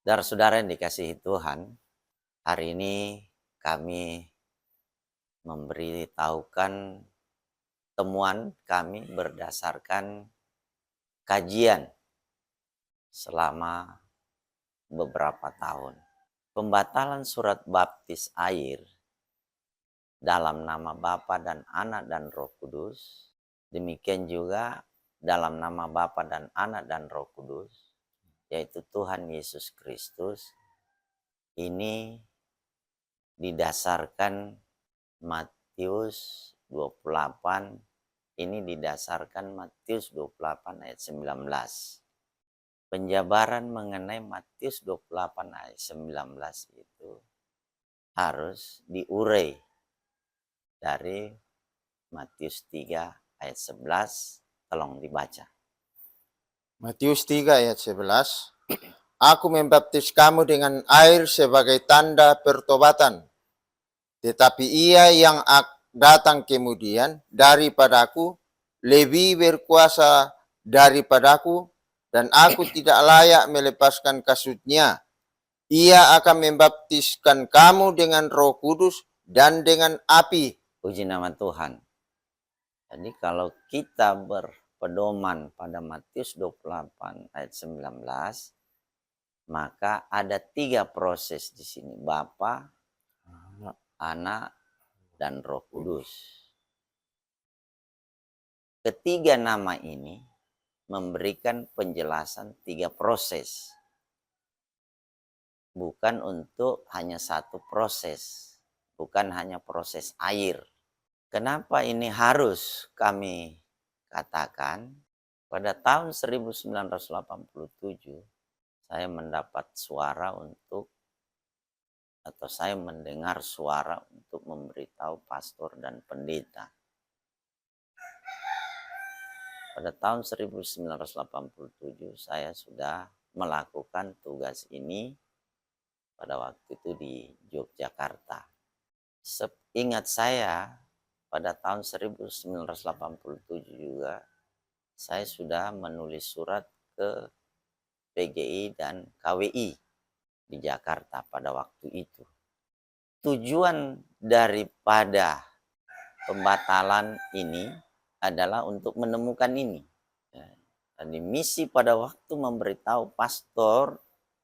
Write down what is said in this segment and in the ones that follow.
Saudara-saudara yang dikasihi Tuhan, hari ini kami memberitahukan temuan kami berdasarkan kajian selama beberapa tahun. Pembatalan surat baptis air dalam nama Bapa dan Anak dan Roh Kudus, demikian juga dalam nama Bapa dan Anak dan Roh Kudus, yaitu Tuhan Yesus Kristus, ini didasarkan Matius 28, ini didasarkan Matius 28 ayat 19. Penjabaran mengenai Matius 28 ayat 19 itu harus diurai dari Matius 3 ayat 11, tolong dibaca. Matius 3 ayat 11. Aku membaptis kamu dengan air sebagai tanda pertobatan. Tetapi ia yang datang kemudian daripadaku lebih berkuasa daripadaku, dan aku tidak layak melepaskan kasutnya. Ia akan membaptiskan kamu dengan Roh Kudus dan dengan api. Puji nama Tuhan. Jadi kalau kita berpedoman pada Matius 28 ayat 19, maka ada 3 proses di sini. Bapa, Anak, dan Roh Kudus. Ketiga nama ini memberikan penjelasan 3 proses. Bukan untuk hanya satu proses. Bukan hanya proses air. Kenapa ini harus kami katakan? Pada tahun 1987, saya mendapat suara atau saya mendengar suara untuk memberitahu pastor dan pendeta. Pada tahun 1987 saya sudah melakukan tugas ini pada waktu itu di Yogyakarta. Ingat saya pada tahun 1987 juga saya sudah menulis surat ke PGI dan KWI di Jakarta pada waktu itu. Tujuan daripada pembatalan ini adalah untuk menemukan ini. Dan misi pada waktu memberitahu pastor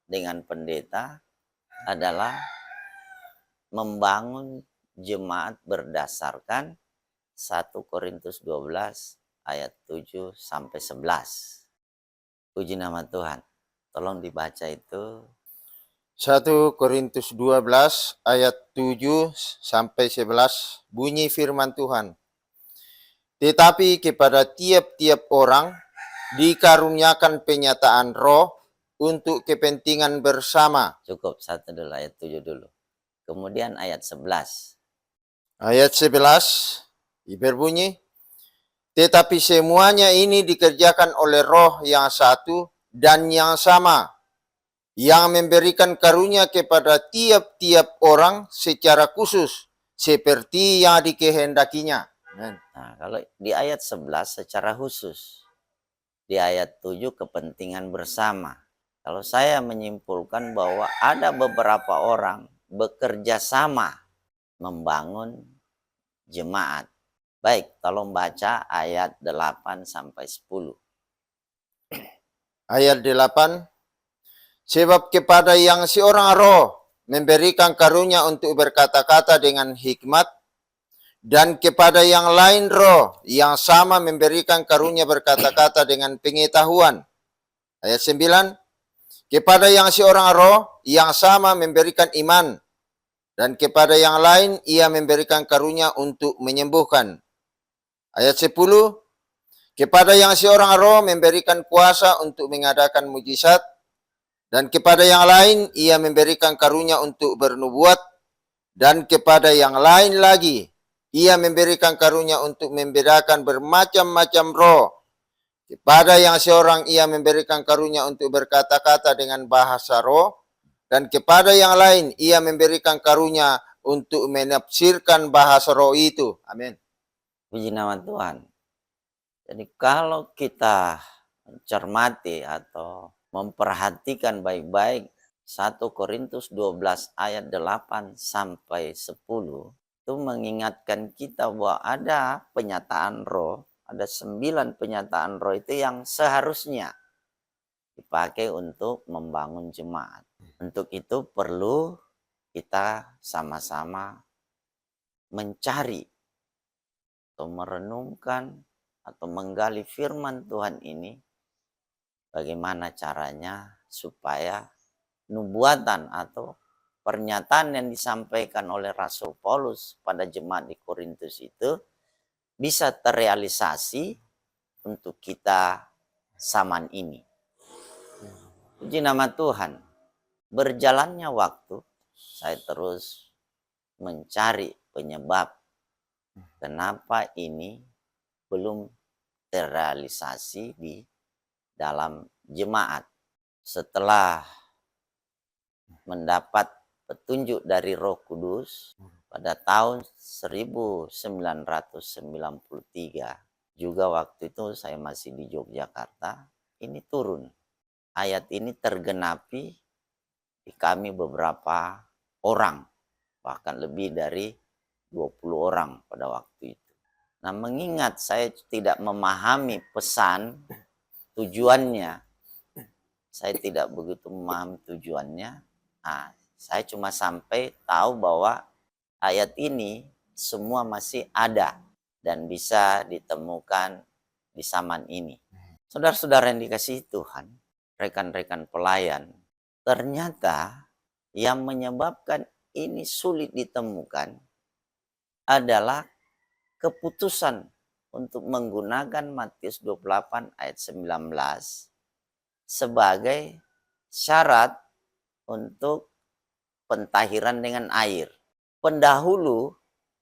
dengan pendeta adalah membangun jemaat berdasarkan 1 Korintus 12 ayat 7 sampai 11. Puji nama Tuhan. Tolong dibaca itu. 1 Korintus 12 ayat 7 sampai 11 bunyi firman Tuhan. Tetapi kepada tiap-tiap orang dikaruniakan penyataan roh untuk kepentingan bersama. Cukup, 1 dulu, ayat 7 dulu. Kemudian ayat 11. Ayat 11 berbunyi, tetapi semuanya ini dikerjakan oleh roh yang satu dan yang sama, yang memberikan karunia kepada tiap-tiap orang secara khusus, seperti yang dikehendakinya. Amen. Nah, kalau di ayat 11 secara khusus, di ayat 7 kepentingan bersama. Kalau saya menyimpulkan bahwa ada beberapa orang bekerja sama membangun jemaat. Baik, tolong baca ayat 8 sampai 10. Ayat 8. Sebab kepada yang seorang roh memberikan karunia untuk berkata-kata dengan hikmat, dan kepada yang lain roh yang sama memberikan karunia berkata-kata dengan pengetahuan. Ayat 9. Kepada yang seorang roh yang sama memberikan iman, dan kepada yang lain ia memberikan karunia untuk menyembuhkan. Ayat 10. Kepada yang seorang roh memberikan kuasa untuk mengadakan mujizat, dan kepada yang lain ia memberikan karunia untuk bernubuat, dan kepada yang lain lagi ia memberikan karunia untuk membedakan bermacam-macam roh. Kepada yang seorang ia memberikan karunia untuk berkata-kata dengan bahasa roh, dan kepada yang lain ia memberikan karunia untuk menafsirkan bahasa roh itu. Amin. Puji nama Tuhan. Jadi kalau kita mencermati atau memperhatikan baik-baik 1 Korintus 12 ayat 8 sampai 10 itu mengingatkan kita bahwa ada penyataan roh, ada 9 penyataan roh itu yang seharusnya dipakai untuk membangun jemaat. Untuk itu perlu kita sama-sama mencari atau merenungkan atau menggali firman Tuhan ini, bagaimana caranya supaya nubuatan atau pernyataan yang disampaikan oleh Rasul Paulus pada jemaat di Korintus itu bisa terrealisasi untuk kita zaman ini. Puji nama Tuhan. Berjalannya waktu, saya terus mencari penyebab kenapa ini belum terrealisasi di dalam jemaat. Setelah mendapat petunjuk dari Roh Kudus pada tahun 1993, juga waktu itu saya masih di Yogyakarta, ini turun. Ayat ini tergenapi di kami beberapa orang, bahkan lebih dari 20 orang pada waktu itu. Nah, mengingat saya tidak memahami pesan tujuannya, saya tidak begitu memahami tujuannya. Nah, saya cuma sampai tahu bahwa ayat ini semua masih ada dan bisa ditemukan di zaman ini. Saudara-saudara yang dikasihi Tuhan, rekan-rekan pelayan, ternyata yang menyebabkan ini sulit ditemukan adalah keputusan untuk menggunakan Matius 28 ayat 19 sebagai syarat untuk pentahiran dengan air. Pendahulu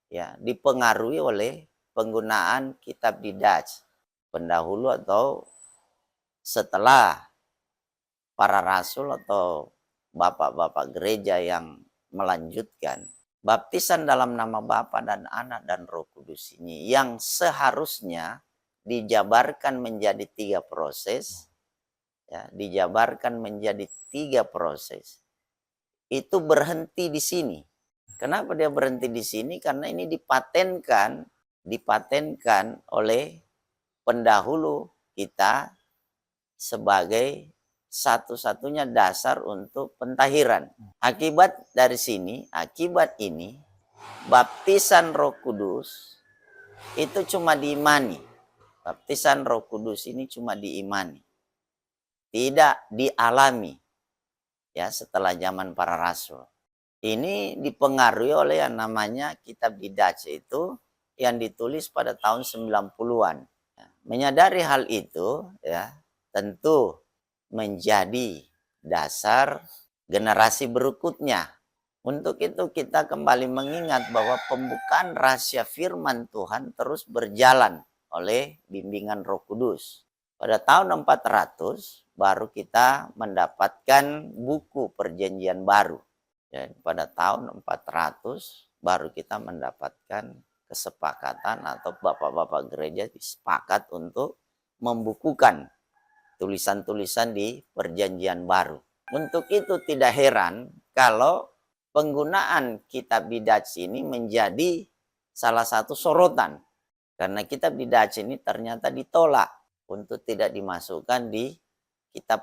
ya dipengaruhi oleh penggunaan kitab Didache. Pendahulu atau setelah para rasul atau bapak-bapak gereja yang melanjutkan, baptisan dalam nama Bapa dan Anak dan Roh Kudus ini yang seharusnya dijabarkan menjadi 3 proses, ya, dijabarkan menjadi 3 proses. Itu berhenti di sini. Kenapa dia berhenti di sini? Karena ini dipatenkan oleh pendahulu kita sebagai satu-satunya dasar untuk pentahiran. Akibat ini, baptisan Roh Kudus itu cuma diimani. Baptisan Roh Kudus ini cuma diimani, tidak dialami. Ya, setelah zaman para rasul. Ini dipengaruhi oleh yang namanya kitab Didache itu yang ditulis pada tahun 90-an. Menyadari hal itu, ya, tentu menjadi dasar generasi berikutnya. Untuk itu kita kembali mengingat bahwa pembukaan rahasia firman Tuhan terus berjalan oleh bimbingan Roh Kudus. Pada tahun 400 baru kita mendapatkan buku Perjanjian Baru. Dan pada tahun 400 baru kita mendapatkan kesepakatan atau bapak-bapak gereja sepakat untuk membukukan tulisan-tulisan di Perjanjian Baru. Untuk itu tidak heran kalau penggunaan kitab Didache ini menjadi salah satu sorotan. Karena kitab Didache ini ternyata ditolak untuk tidak dimasukkan di kitab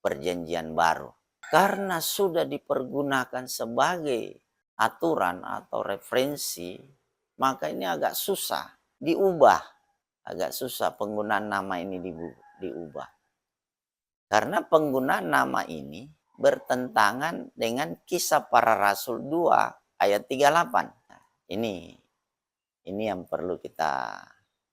Perjanjian Baru. Karena sudah dipergunakan sebagai aturan atau referensi, maka ini agak susah diubah. Agak susah penggunaan nama ini diubah. Karena penggunaan nama ini bertentangan dengan Kisah Para Rasul 2 ayat 38. Nah, ini yang perlu kita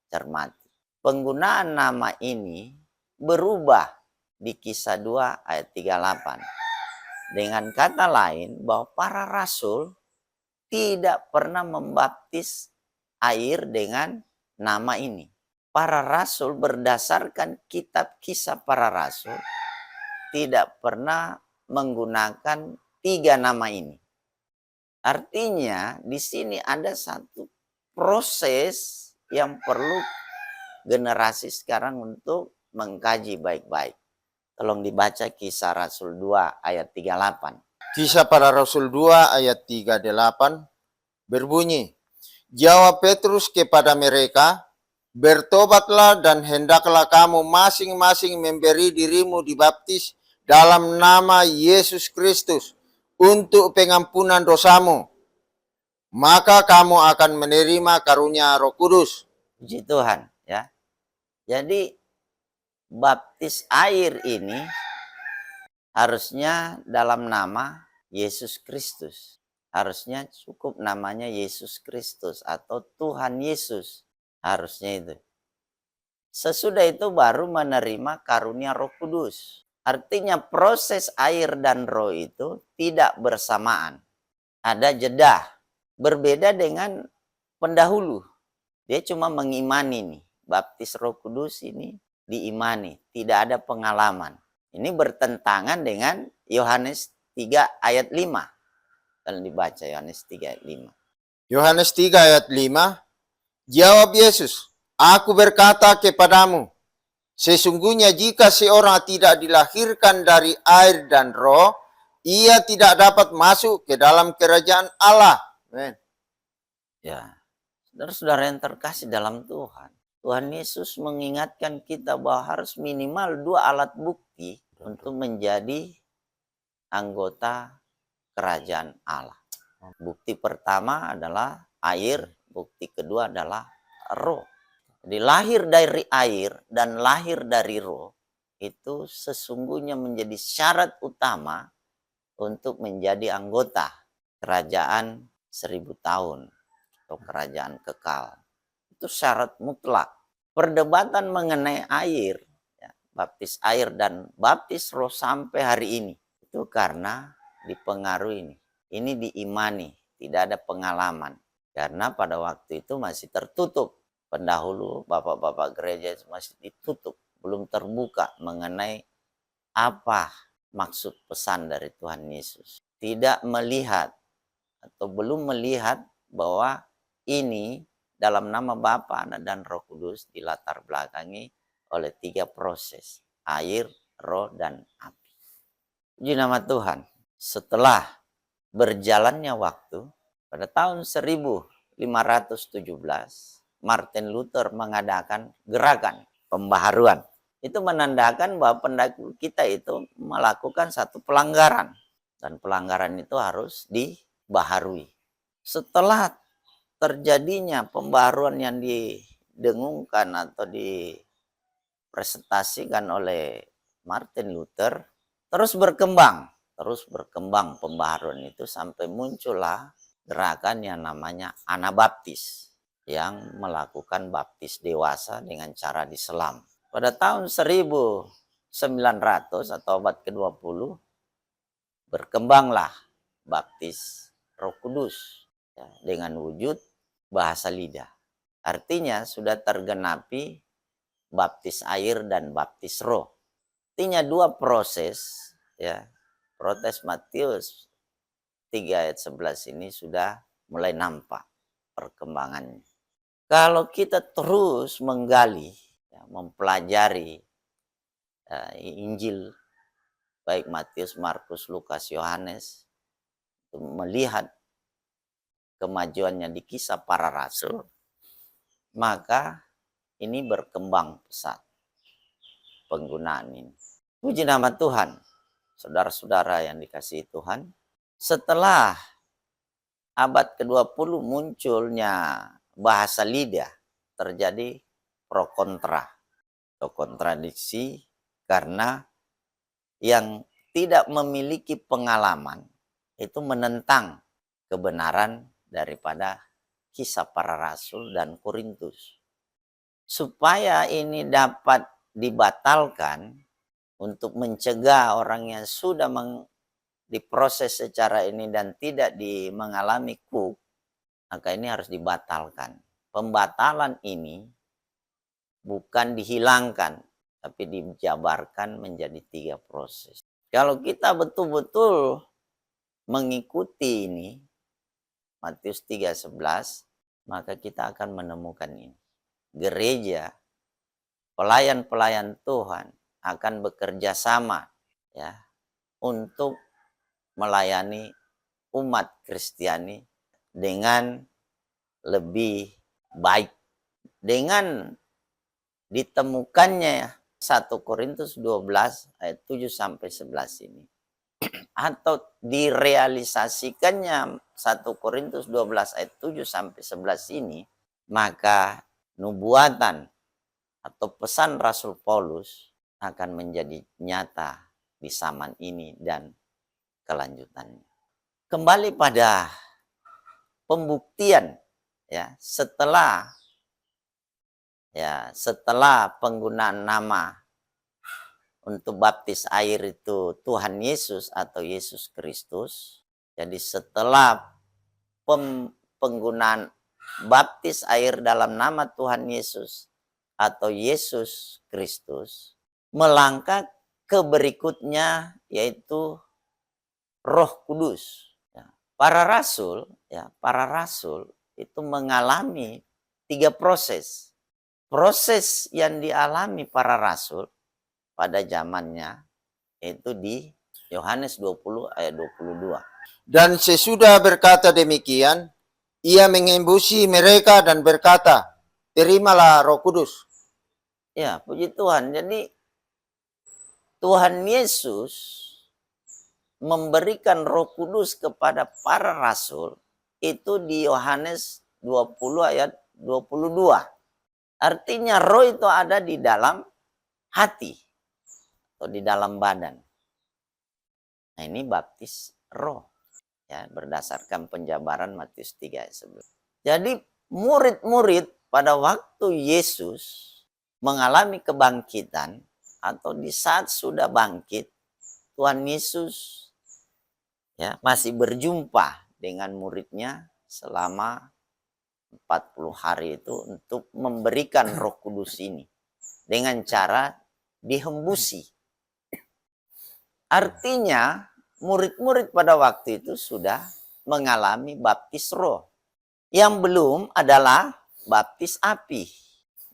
cermati. Penggunaan nama ini berubah di Kisah 2 ayat 38. Dengan kata lain bahwa para rasul tidak pernah membaptis air dengan nama ini. Para rasul berdasarkan kitab Kisah Para Rasul tidak pernah menggunakan 3 nama ini. Artinya di sini ada satu proses yang perlu generasi sekarang untuk mengkaji baik-baik. Tolong dibaca Kisah Rasul 2 ayat 38. Kisah Para Rasul 2 ayat 38 berbunyi, jawab Petrus kepada mereka, bertobatlah dan hendaklah kamu masing-masing memberi dirimu dibaptis dalam nama Yesus Kristus untuk pengampunan dosamu. Maka kamu akan menerima karunia Roh Kudus. Puji Tuhan, ya. Jadi baptis air ini harusnya dalam nama Yesus Kristus. Harusnya cukup namanya Yesus Kristus atau Tuhan Yesus. Harusnya itu. Sesudah itu baru menerima karunia Roh Kudus. Artinya proses air dan roh itu tidak bersamaan. Ada jeda. Berbeda dengan pendahulu. Dia cuma mengimani nih. Baptis Roh Kudus ini diimani. Tidak ada pengalaman. Ini bertentangan dengan Yohanes 3 ayat 5. Kalau dibaca Yohanes 3 ayat 5. Yohanes 3 ayat 5, jawab Yesus, aku berkata kepadamu, sesungguhnya jika seorang tidak dilahirkan dari air dan roh, ia tidak dapat masuk ke dalam kerajaan Allah. Amen. Ya, saudara-saudara yang terkasih dalam Tuhan. Tuhan Yesus mengingatkan kita bahwa harus minimal 2 alat bukti untuk menjadi anggota kerajaan Allah. Bukti pertama adalah air, bukti kedua adalah roh. Jadi lahir dari air dan lahir dari roh itu sesungguhnya menjadi syarat utama untuk menjadi anggota kerajaan 1000 tahun atau kerajaan kekal. Itu syarat mutlak. Perdebatan mengenai air, ya, baptis air dan baptis roh sampai hari ini, itu karena dipengaruhi ini. Ini diimani, tidak ada pengalaman. Karena pada waktu itu masih tertutup. Pendahulu, bapak-bapak gereja masih ditutup. Belum terbuka mengenai apa maksud pesan dari Tuhan Yesus. Tidak melihat atau belum melihat bahwa ini dalam nama Bapa, Anak, dan Roh Kudus dilatar belakangi oleh 3 proses. Air, roh, dan api. Puji nama Tuhan. Setelah berjalannya waktu, pada tahun 1517, Martin Luther mengadakan gerakan pembaharuan. Itu menandakan bahwa pendahulu kita itu melakukan satu pelanggaran. Dan pelanggaran itu harus dibaharui. Setelah terjadinya pembaharuan yang didengungkan atau dipresentasikan oleh Martin Luther, terus berkembang pembaharuan itu sampai muncullah gerakan yang namanya Anabaptis yang melakukan baptis dewasa dengan cara diselam. Pada tahun 1900 atau abad ke-20 berkembanglah baptis Roh Kudus, ya, dengan wujud bahasa lidah. Artinya sudah tergenapi baptis air dan baptis roh. Artinya 2 proses, ya. Proses Matius 3 ayat 11 ini sudah mulai nampak perkembangannya. Kalau kita terus menggali, ya, mempelajari Injil, baik Matius, Markus, Lukas, Yohanes, melihat kemajuannya di Kisah Para Rasul, maka ini berkembang pesat penggunaan ini. Puji nama Tuhan, saudara-saudara yang dikasihi Tuhan. Setelah abad ke-20 munculnya bahasa lidah, terjadi pro kontra atau kontradiksi karena yang tidak memiliki pengalaman itu menentang kebenaran daripada Kisah Para Rasul dan Korintus. Supaya ini dapat dibatalkan untuk mencegah orang yang sudah diproses secara ini dan tidak mengalami kuk, maka ini harus dibatalkan. Pembatalan ini bukan dihilangkan, tapi dijabarkan menjadi 3 proses. Kalau kita betul-betul mengikuti ini, Matius 3:11, maka kita akan menemukan ini. Gereja, pelayan-pelayan Tuhan akan bekerja sama ya untuk melayani umat Kristiani dengan lebih baik dengan ditemukannya 1 Korintus 12 ayat 7 sampai 11 ini atau direalisasikannya 1 Korintus 12 ayat 7 sampai 11 ini, maka nubuatan atau pesan Rasul Paulus akan menjadi nyata di zaman ini dan kelanjutannya. Kembali pada pembuktian ya, setelah penggunaan nama untuk baptis air itu Tuhan Yesus atau Yesus Kristus. Jadi setelah penggunaan baptis air dalam nama Tuhan Yesus atau Yesus Kristus, melangkah ke berikutnya yaitu Roh Kudus. Para rasul itu mengalami 3 proses. Proses yang dialami para rasul pada zamannya itu di Yohanes 20 ayat 22. Dan sesudah berkata demikian, ia mengembusi mereka dan berkata, terimalah Roh Kudus. Ya, puji Tuhan. Jadi Tuhan Yesus memberikan Roh Kudus kepada para rasul itu di Yohanes 20 ayat 22. Artinya roh itu ada di dalam hati atau di dalam badan. Nah, ini baptis roh ya berdasarkan penjabaran Matius 3 ayat 11. Jadi murid-murid pada waktu Yesus mengalami kebangkitan atau di saat sudah bangkit, Tuhan Yesus ya masih berjumpa dengan muridnya selama 40 hari itu untuk memberikan Roh Kudus ini dengan cara dihembusi. Artinya murid-murid pada waktu itu sudah mengalami baptis roh. Yang belum adalah baptis api.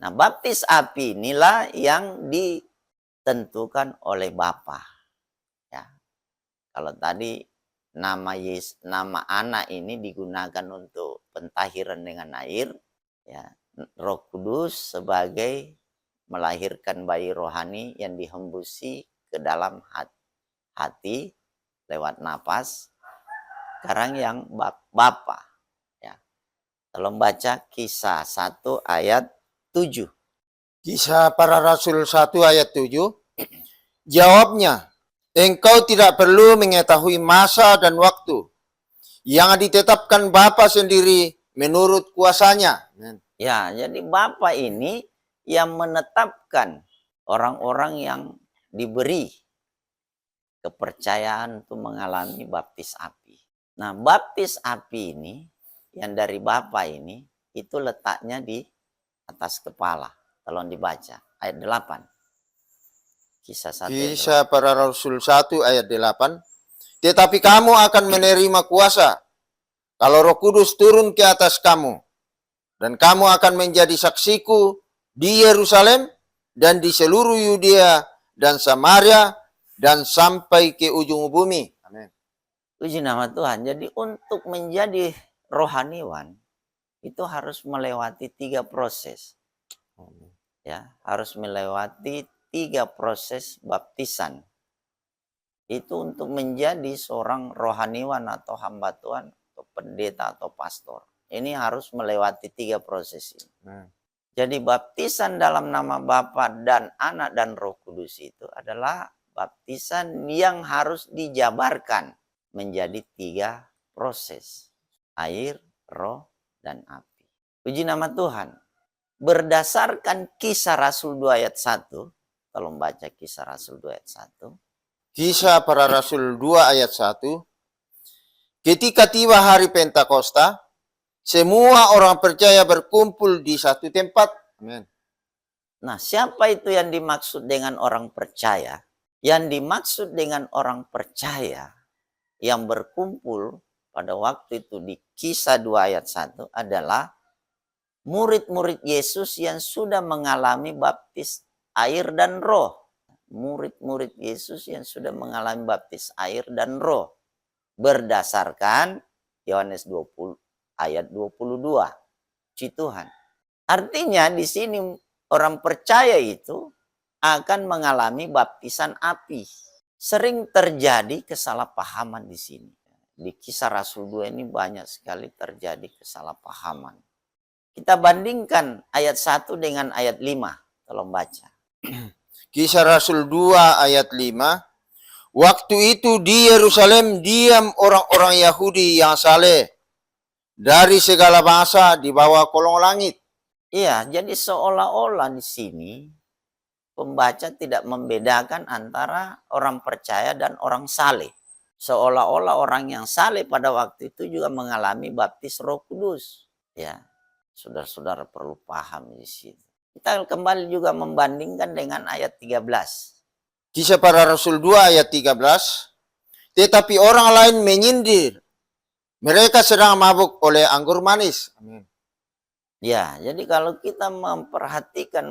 Nah, baptis api inilah yang ditentukan oleh Bapa. Ya. Kalau tadi nama anak ini digunakan untuk pentahiran dengan air, ya, Roh Kudus sebagai melahirkan bayi rohani yang dihembusi ke dalam hati lewat napas. Sekarang yang Bapa ya. Tolong baca Kisah 1 ayat 7. Kisah para Rasul 1 ayat 7. Jawabnya, engkau tidak perlu mengetahui masa dan waktu yang ditetapkan Bapa sendiri menurut kuasanya. Ya, jadi Bapa ini yang menetapkan orang-orang yang diberi kepercayaan untuk mengalami baptis api. Nah, baptis api ini yang dari Bapa ini itu letaknya di atas kepala. Tolong dibaca ayat 8. Kisah para Rasul 1 ayat 8. Tetapi kamu akan menerima kuasa kalau Roh Kudus turun ke atas kamu, dan kamu akan menjadi saksiku di Yerusalem dan di seluruh Yudea dan Samaria dan sampai ke ujung bumi. Amin. Puji nama Tuhan. Jadi untuk menjadi rohaniwan itu harus melewati 3 proses. Ya, harus melewati 3 proses baptisan. Itu untuk menjadi seorang rohaniwan atau hamba Tuhan atau pendeta atau pastor. Ini harus melewati 3 proses ini. Jadi baptisan dalam nama Bapa dan Anak dan Roh Kudus itu adalah baptisan yang harus dijabarkan menjadi 3 proses. Air, roh, dan api. Puji nama Tuhan. Berdasarkan Kisah Rasul 2 ayat 1. Tolong baca Kisah Rasul 2 ayat 1. Kisah para Rasul 2 ayat 1. Ketika tiba hari Pentakosta, semua orang percaya berkumpul di satu tempat. Amin. Nah, siapa itu yang dimaksud dengan orang percaya? Yang dimaksud dengan orang percaya yang berkumpul pada waktu itu di Kisah 2 ayat 1 adalah murid-murid Yesus yang sudah mengalami baptis air dan roh. murid-murid Yesus yang sudah mengalami baptis air dan roh. Berdasarkan Yohanes 20 ayat 22. Puji Tuhan. Artinya di sini orang percaya itu akan mengalami baptisan api. Sering terjadi kesalahpahaman di sini. Di Kisah Rasul 2 ini banyak sekali terjadi kesalahpahaman. Kita bandingkan ayat 1 dengan ayat 5. Tolong baca. Kisah Rasul 2 ayat 5. Waktu itu di Yerusalem diam orang-orang Yahudi yang saleh dari segala bangsa di bawah kolong langit. Iya, jadi seolah-olah di sini pembaca tidak membedakan antara orang percaya dan orang saleh. Seolah-olah orang yang saleh pada waktu itu juga mengalami baptis Roh Kudus. Ya, saudara-saudara perlu paham di situ. Kita kembali juga membandingkan dengan ayat 13. Kisah Para Rasul 2 ayat 13. Tetapi orang lain menyindir. Mereka sedang mabuk oleh anggur manis. Amin. Ya, jadi kalau kita memperhatikan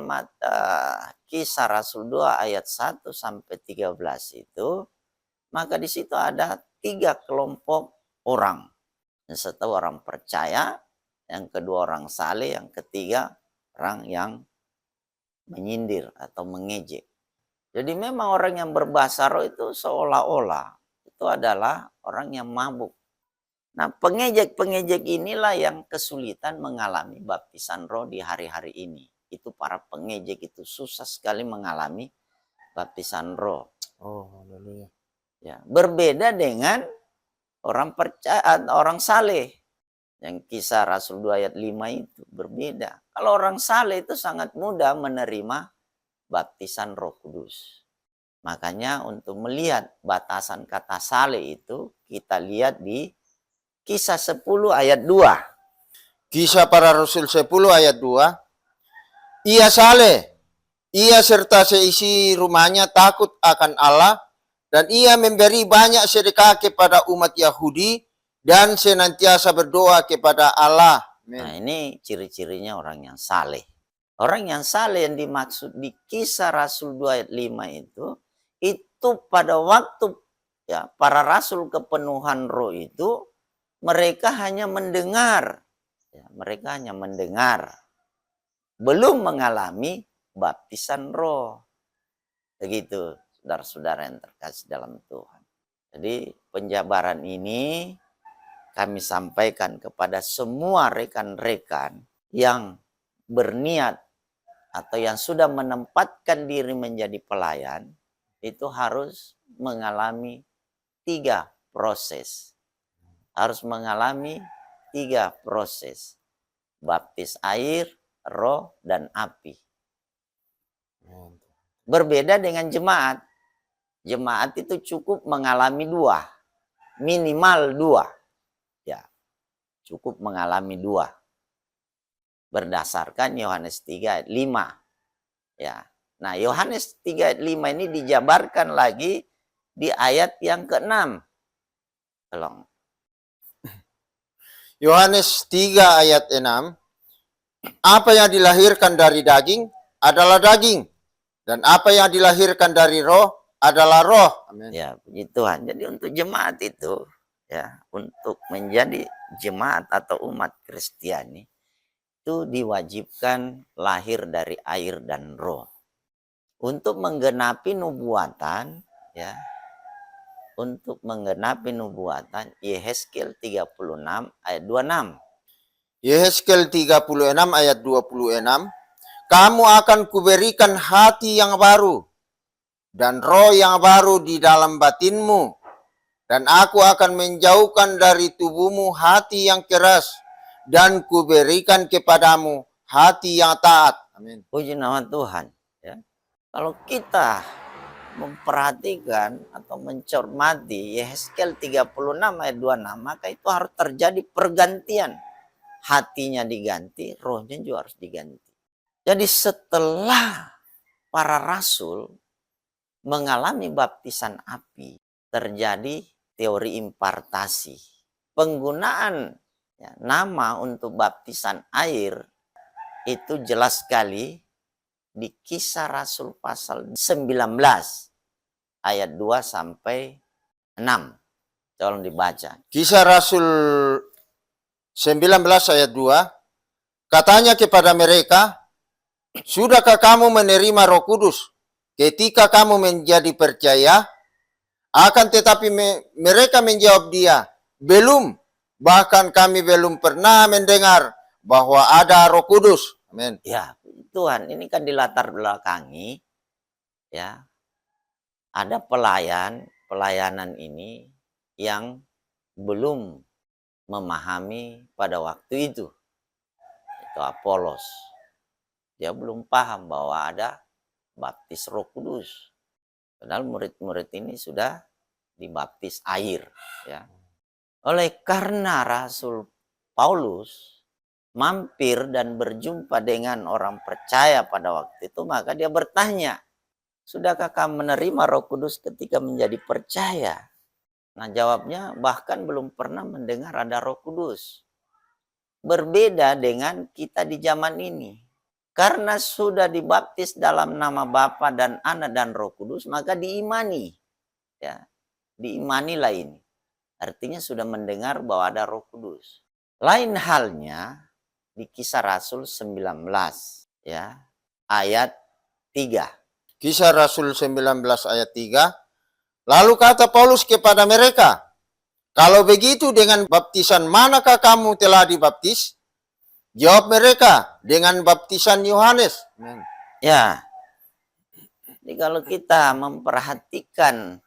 Kisah Rasul 2 ayat 1 sampai 13 itu, maka di situ ada 3 kelompok orang. Yang satu orang percaya, yang kedua orang saleh, yang ketiga orang yang menyindir atau mengejek. Jadi memang orang yang berbahasa roh itu seolah-olah itu adalah orang yang mabuk. Nah, pengejek-pengejek inilah yang kesulitan mengalami baptisan roh di hari-hari ini. Itu para pengejek itu susah sekali mengalami baptisan roh. Oh, haleluya. Ya, berbeda dengan orang percaya, orang saleh. Yang Kisah Rasul 2 ayat 5 itu berbeda. Kalau orang saleh itu sangat mudah menerima baptisan Roh Kudus. Makanya untuk melihat batasan kata saleh itu kita lihat di Kisah 10 ayat 2. Kisah Para Rasul 10 ayat 2. Ia saleh, ia serta seisi rumahnya takut akan Allah, dan ia memberi banyak sedekah kepada umat Yahudi dan senantiasa berdoa kepada Allah. Nah, ini ciri-cirinya orang yang saleh. Orang yang saleh yang dimaksud di Kisah Rasul 2 ayat 5 itu pada waktu ya para rasul kepenuhan roh itu mereka hanya mendengar. Ya, mereka hanya mendengar. Belum mengalami baptisan roh. Begitu, saudara-saudara yang terkasih dalam Tuhan. Jadi penjabaran ini kami sampaikan kepada semua rekan-rekan yang berniat atau yang sudah menempatkan diri menjadi pelayan, itu harus mengalami 3 proses. Harus mengalami 3 proses. Baptis air, roh, dan api. Berbeda dengan jemaat. Jemaat itu cukup mengalami 2. Minimal 2. Ya, cukup mengalami 2. Berdasarkan Yohanes 3 ayat 5. Ya. Nah, Yohanes 3 ayat 5 ini dijabarkan lagi di ayat yang ke-6. Tolong. Yohanes 3 ayat 6. Apa yang dilahirkan dari daging adalah daging, dan apa yang dilahirkan dari roh adalah roh. Amin. Ya, puji Tuhan. Jadi untuk jemaat itu, ya, untuk menjadi jemaat atau umat Kristiani itu diwajibkan lahir dari air dan roh. Untuk menggenapi nubuatan, ya, untuk menggenapi nubuatan Yehezkiel 36 ayat 26. Yehezkiel 36 ayat 26. Kamu akan kuberikan hati yang baru dan roh yang baru di dalam batinmu, dan aku akan menjauhkan dari tubuhmu hati yang keras, dan kuberikan kepadamu hati yang taat. Amin. Puji nama Tuhan. Ya. Kalau kita memperhatikan atau mencermati Yehezkiel 36 ayat 26, maka itu harus terjadi pergantian. Hatinya diganti, rohnya juga harus diganti. Jadi setelah para rasul mengalami baptisan api, terjadi teori impartasi. Penggunaan nama untuk baptisan air itu jelas sekali di Kisah Rasul pasal 19 ayat 2 sampai 6. Tolong dibaca. Kisah Rasul 19 ayat 2, katanya kepada mereka, sudahkah kamu menerima Roh Kudus ketika kamu menjadi percaya? Akan tetapi mereka menjawab dia, belum, bahkan kami belum pernah mendengar bahwa ada Roh Kudus. Amin. Ya, Tuhan, ini kan dilatar belakangi, ya, ada pelayanan ini yang belum memahami pada waktu itu Apolos. Dia belum paham bahwa ada baptis Roh Kudus. Padahal murid-murid ini sudah dibaptis air, ya. Oleh karena Rasul Paulus mampir dan berjumpa dengan orang percaya pada waktu itu, maka dia bertanya, sudahkah kamu menerima Roh Kudus ketika menjadi percaya? Nah, jawabnya bahkan belum pernah mendengar ada Roh Kudus. Berbeda dengan kita di zaman ini. Karena sudah dibaptis dalam nama Bapa dan Anak dan Roh Kudus, maka diimani. Ya, diimanilah ini. Artinya sudah mendengar bahwa ada Roh Kudus. Lain halnya di Kisah Rasul 19, ya, ayat 3. Kisah Rasul 19 ayat 3. Lalu kata Paulus kepada mereka, kalau begitu dengan baptisan manakah kamu telah dibaptis? Jawab mereka, dengan baptisan Yohanes. Ya, jadi kalau kita memperhatikan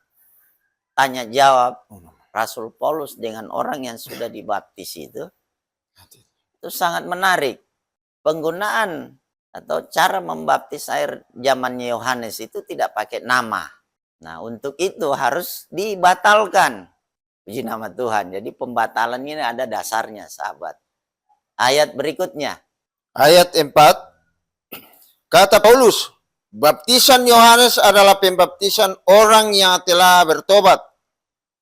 tanya jawab Rasul Paulus dengan orang yang sudah dibaptis itu sangat menarik. Penggunaan atau cara membaptis air zamannya Yohanes itu tidak pakai nama. Nah, untuk itu harus dibatalkan. Puji nama Tuhan. Jadi pembatalan ini ada dasarnya, sahabat. Ayat berikutnya. Ayat 4. Kata Paulus, baptisan Yohanes adalah pembaptisan orang yang telah bertobat.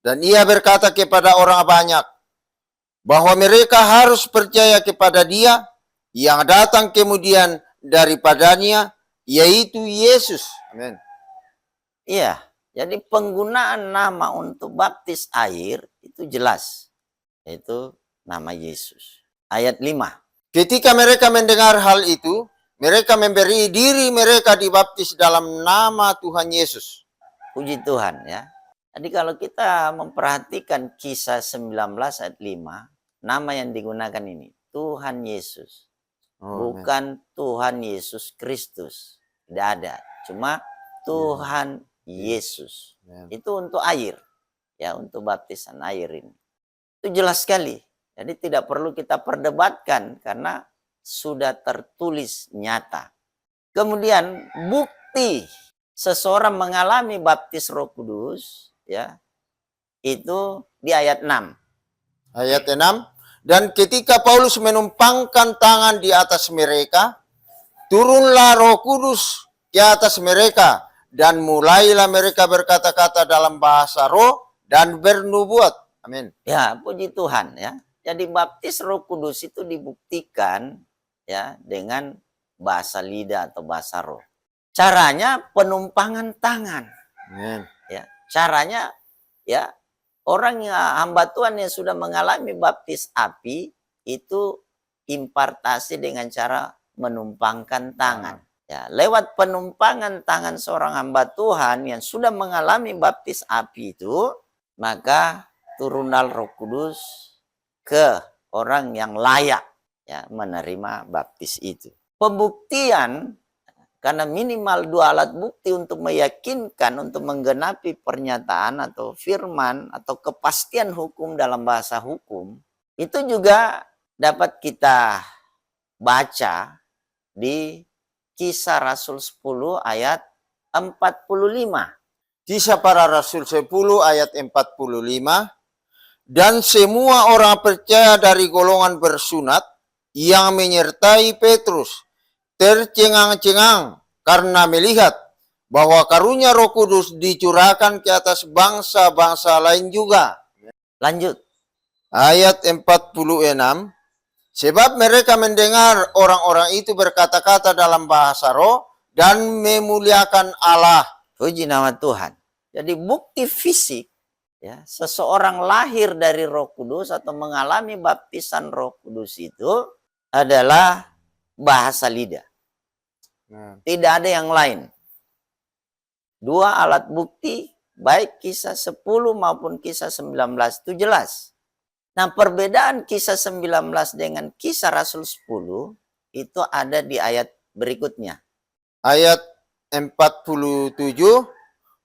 Dan ia berkata kepada orang banyak, bahwa mereka harus percaya kepada dia yang datang kemudian daripadanya, yaitu Yesus. Amin. Iya, jadi penggunaan nama untuk baptis air itu jelas, yaitu nama Yesus. Ayat 5. Ketika mereka mendengar hal itu, mereka memberi diri mereka dibaptis dalam nama Tuhan Yesus. Puji Tuhan, ya. Jadi kalau kita memperhatikan Kisah 19 ayat 5, nama yang digunakan ini Tuhan Yesus. Bukan Tuhan Yesus Kristus. Tidak ada. Cuma Tuhan Yesus. Itu untuk air. Ya, untuk baptisan air ini. Itu jelas sekali. Jadi tidak perlu kita perdebatkan karena sudah tertulis nyata. Kemudian bukti seseorang mengalami baptis Roh Kudus, ya, itu di ayat 6. Ayat 6. Dan ketika Paulus menumpangkan tangan di atas mereka, turunlah Roh Kudus ke atas mereka, dan mulailah mereka berkata-kata dalam bahasa roh dan bernubuat. Amin. Ya, puji Tuhan, ya. Jadi baptis Roh Kudus itu dibuktikan, ya, dengan bahasa lidah atau bahasa roh. Caranya penumpangan tangan. Amin. Ya, caranya, ya, orang yang hamba Tuhan yang sudah mengalami baptis api itu impartasi dengan cara menumpangkan tangan. Ya, lewat penumpangan tangan seorang hamba Tuhan yang sudah mengalami baptis api itu, maka turunlah Roh Kudus ke orang yang layak, ya, menerima baptis itu. Pembuktian, karena minimal 2 alat bukti untuk meyakinkan, untuk menggenapi pernyataan atau firman atau kepastian hukum dalam bahasa hukum, itu juga dapat kita baca di Kisah Rasul 10 ayat 45. Kisah para Rasul 10 ayat 45. Dan semua orang percaya dari golongan bersunat yang menyertai Petrus tercengang-cengang karena melihat bahwa karunia Roh Kudus dicurahkan ke atas bangsa-bangsa lain juga. Lanjut. Ayat 46. Sebab mereka mendengar orang-orang itu berkata-kata dalam bahasa roh dan memuliakan Allah. Puji nama Tuhan. Jadi bukti fisik, ya, seseorang lahir dari Roh Kudus atau mengalami baptisan Roh Kudus itu adalah bahasa lidah. Tidak ada yang lain. Dua alat bukti, baik kisah 10 maupun kisah 19 itu jelas. Nah, perbedaan kisah 19 dengan kisah Rasul 10 itu ada di ayat berikutnya. Ayat 47,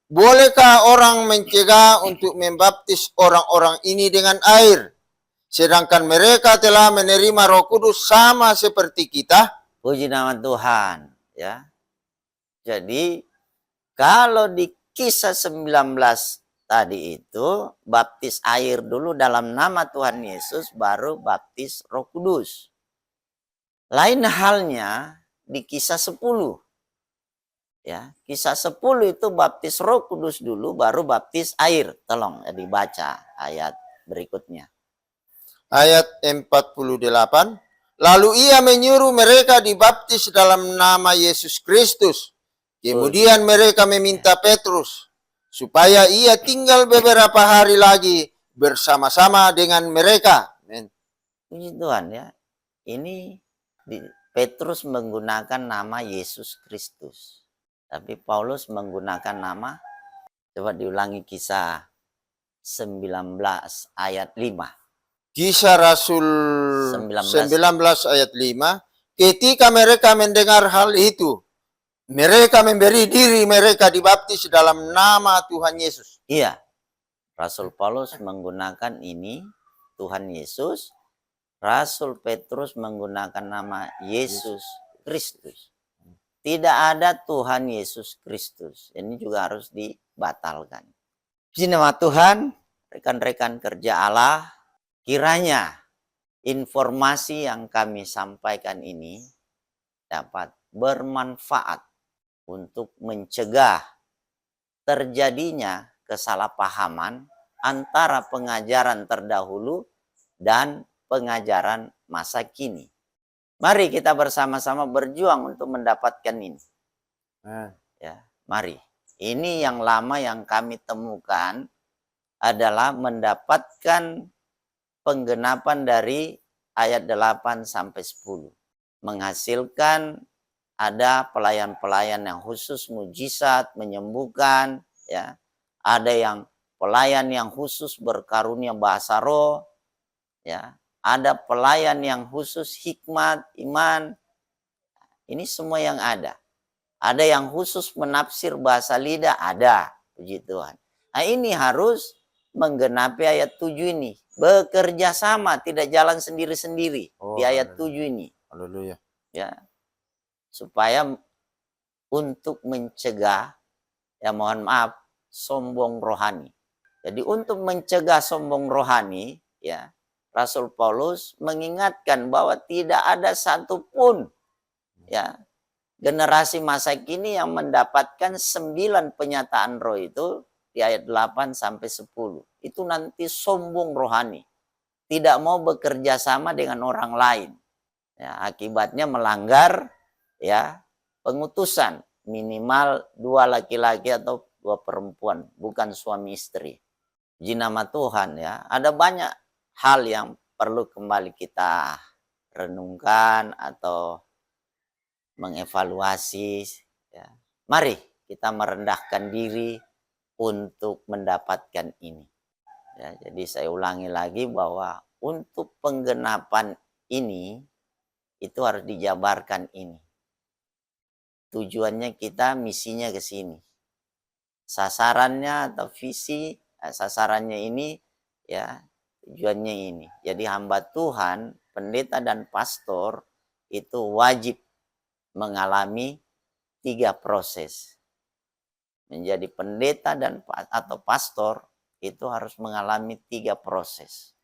bolehkah orang mencegah untuk membaptis orang-orang ini dengan air, sedangkan mereka telah menerima Roh Kudus sama seperti kita? Puji nama Tuhan, ya. Jadi kalau di kisah 19 tadi itu baptis air dulu dalam nama Tuhan Yesus, baru baptis Roh Kudus. Lain halnya di kisah 10. Ya, kisah 10 itu baptis Roh Kudus dulu, baru baptis air. Tolong ya, dibaca ayat berikutnya. Ayat 48, lalu ia menyuruh mereka dibaptis dalam nama Yesus Kristus. Kemudian mereka meminta Petrus supaya ia tinggal beberapa hari lagi bersama-sama dengan mereka. Amen. Puji Tuhan, ya. Ini Petrus menggunakan nama Yesus Kristus. Tapi Paulus menggunakan nama, coba diulangi kisah 19 ayat 5. Kisah Rasul 19 ayat 5, ketika mereka mendengar hal itu, mereka memberi diri mereka dibaptis dalam nama Tuhan Yesus. Iya, Rasul Paulus menggunakan ini, Tuhan Yesus. Rasul Petrus menggunakan nama Yesus Kristus. Tidak ada Tuhan Yesus Kristus. Ini juga harus dibatalkan. Puji nama Tuhan, rekan-rekan kerja Allah, kiranya informasi yang kami sampaikan ini dapat bermanfaat untuk mencegah terjadinya kesalahpahaman antara pengajaran terdahulu dan pengajaran masa kini. Mari kita bersama-sama berjuang untuk mendapatkan ini. Ya, mari. Ini yang lama yang kami temukan adalah mendapatkan penggenapan dari ayat 8 sampai 10. Menghasilkan ada pelayan-pelayan yang khusus mujizat, menyembuhkan, ya. Ada yang pelayan yang khusus berkarunia bahasa roh, ya. Ada pelayan yang khusus hikmat, iman. Ini semua yang ada. Ada yang khusus menafsir bahasa lidah, ada. Puji Tuhan. Nah, ini harus menggenapi ayat 7 ini. Bekerja sama, tidak jalan sendiri-sendiri di ayat 7 ini. Haleluya. Ya. Supaya untuk mencegah, ya mohon maaf, sombong rohani. Jadi untuk mencegah sombong rohani, ya, Rasul Paulus mengingatkan bahwa tidak ada satupun, ya, generasi masa kini yang mendapatkan 9 penyataan roh itu di ayat 8 sampai 10. Itu nanti sombong rohani. Tidak mau bekerja sama dengan orang lain. Ya, akibatnya melanggar, ya, pengutusan minimal 2 laki-laki atau 2 perempuan, bukan suami istri. Puji nama Tuhan, ya. Ada banyak hal yang perlu kembali kita renungkan atau mengevaluasi, ya. Mari kita merendahkan diri untuk mendapatkan ini. Ya, jadi saya ulangi lagi bahwa untuk penggenapan ini itu harus dijabarkan ini. Tujuannya kita, misinya ke sini. Sasarannya atau visi, sasarannya ini, ya, tujuannya ini. Jadi hamba Tuhan, pendeta dan pastor itu wajib mengalami 3 proses. Menjadi pendeta dan atau pastor itu harus mengalami 3 proses.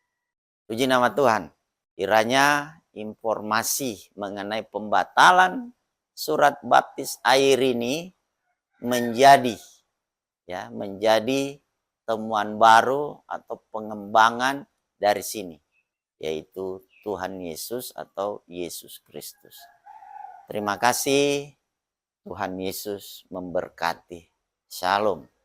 Puji nama Tuhan. Kiranya informasi mengenai pembatalan surat baptis air ini menjadi, ya, menjadi temuan baru atau pengembangan dari sini, yaitu Tuhan Yesus atau Yesus Kristus. Terima kasih. Tuhan Yesus memberkati. Shalom.